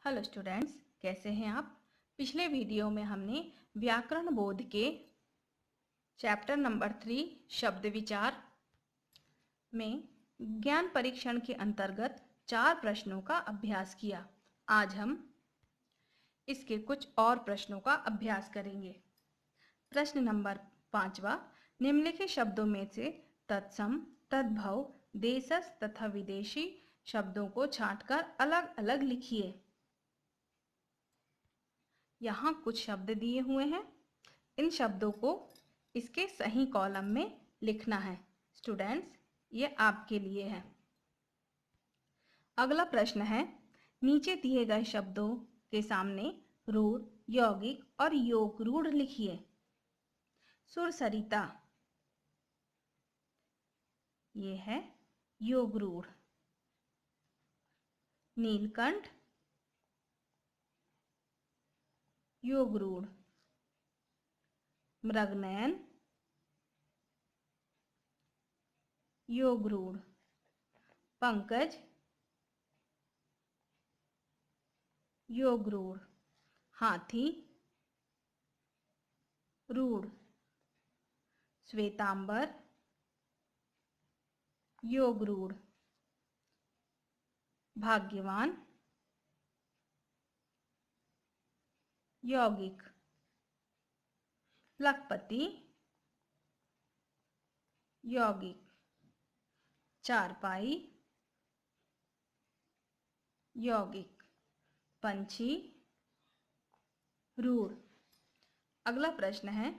Hello students, कैसे हैं आप। पिछले वीडियो में हमने व्याकरण बोध के चैप्टर नंबर 3 शब्द विचार में ज्ञान परीक्षण के अंतर्गत 4 प्रश्नों का अभ्यास किया। आज हम इसके कुछ और प्रश्नों का अभ्यास करेंगे। प्रश्न नंबर 5वां, निम्नलिखित शब्दों में से तत्सम, तद्भव, देशज तथा विदेशी शब्दों को छांटकर अलग अलग लिखिए। यहाँ कुछ शब्द दिए हुए हैं, इन शब्दों को इसके सही कॉलम में लिखना है। स्टूडेंट्स, ये आपके लिए है। अगला प्रश्न है, नीचे दिए गए शब्दों के सामने रूढ़, यौगिक और योग रूढ़ लिखिए। सुरसरिता, ये है योग रूढ़। नीलकंठ, योग रूढ़। मृगनयन, योग रूढ़। पंकज, योग रूढ़। हाथी, रूढ़। श्वेतांबर, योग रूढ़। भाग्यवान, यौगिक। लखपति, यौगिक। चारपाई, यौगिक। पंछी, रूढ़। अगला प्रश्न है,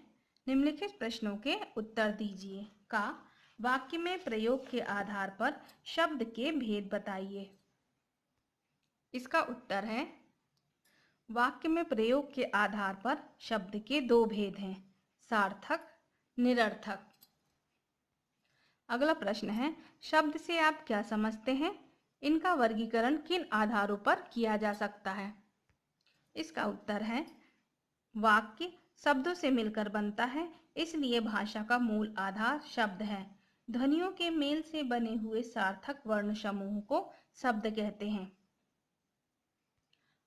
निम्नलिखित प्रश्नों के उत्तर दीजिए का वाक्य में प्रयोग के आधार पर शब्द के भेद बताइए। इसका उत्तर है, वाक्य में प्रयोग के आधार पर शब्द के 2 भेद हैं, सार्थक, निरर्थक। अगला प्रश्न है, शब्द से आप क्या समझते हैं, इनका वर्गीकरण किन आधारों पर किया जा सकता है। इसका उत्तर है, वाक्य शब्दों से मिलकर बनता है, इसलिए भाषा का मूल आधार शब्द है। ध्वनियों के मेल से बने हुए सार्थक वर्ण समूह को शब्द कहते हैं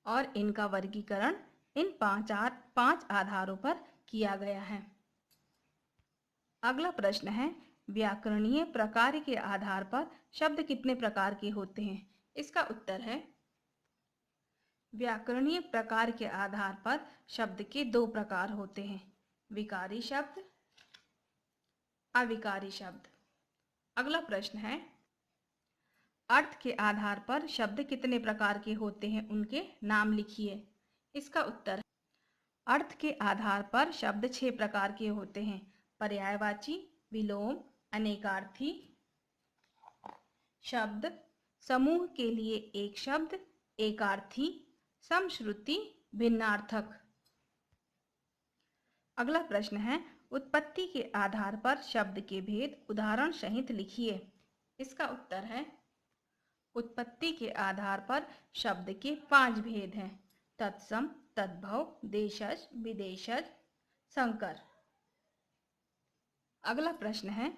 और इनका वर्गीकरण इन 5 आधारों पर किया गया है। अगला प्रश्न है, व्याकरणीय प्रकार के आधार पर शब्द कितने प्रकार के होते हैं। इसका उत्तर है, व्याकरणीय प्रकार के आधार पर शब्द के 2 प्रकार होते हैं, विकारी शब्द, अविकारी शब्द। अगला प्रश्न है, अर्थ के आधार पर शब्द कितने प्रकार के होते हैं, उनके नाम लिखिए। इसका उत्तर है, अर्थ के आधार पर शब्द 6 प्रकार के होते हैं, पर्यायवाची, विलोम, अनेकार्थी शब्द, समूह के लिए एक शब्द, एकार्थी, समश्रुति, भिन्नार्थक। अगला प्रश्न है, उत्पत्ति के आधार पर शब्द के भेद उदाहरण सहित लिखिए। इसका उत्तर है, उत्पत्ति के आधार पर शब्द के 5 भेद हैं, तत्सम, तद्भव, देशज, विदेशज, संकर। अगला प्रश्न है,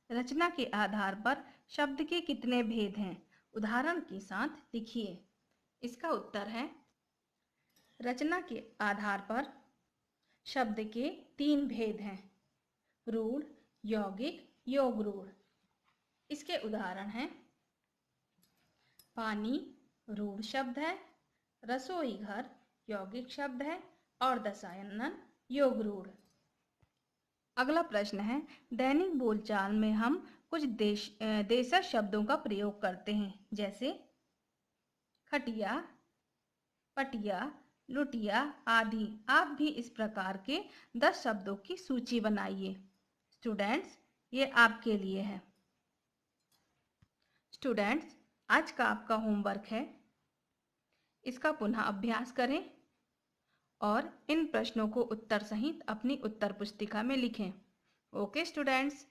रचना के आधार पर शब्द के कितने भेद हैं, उदाहरण के साथ लिखिए। इसका उत्तर है, रचना के आधार पर शब्द के 3 भेद हैं, रूढ़, यौगिक, योग रूढ़। इसके उदाहरण हैं, पानी रूढ़ शब्द है, रसोई घर यौगिक शब्द है और दशानन योग रूढ़। अगला प्रश्न है, दैनिक बोलचाल में हम कुछ देशज शब्दों का प्रयोग करते हैं, जैसे खटिया, पटिया, लुटिया आदि। आप भी इस प्रकार के 10 शब्दों की सूची बनाइए। स्टूडेंट्स, ये आपके लिए है। स्टूडेंट्स, आज का आपका होमवर्क है, इसका पुनः अभ्यास करें और इन प्रश्नों को उत्तर सहित अपनी उत्तर पुस्तिका में लिखें। Okay students.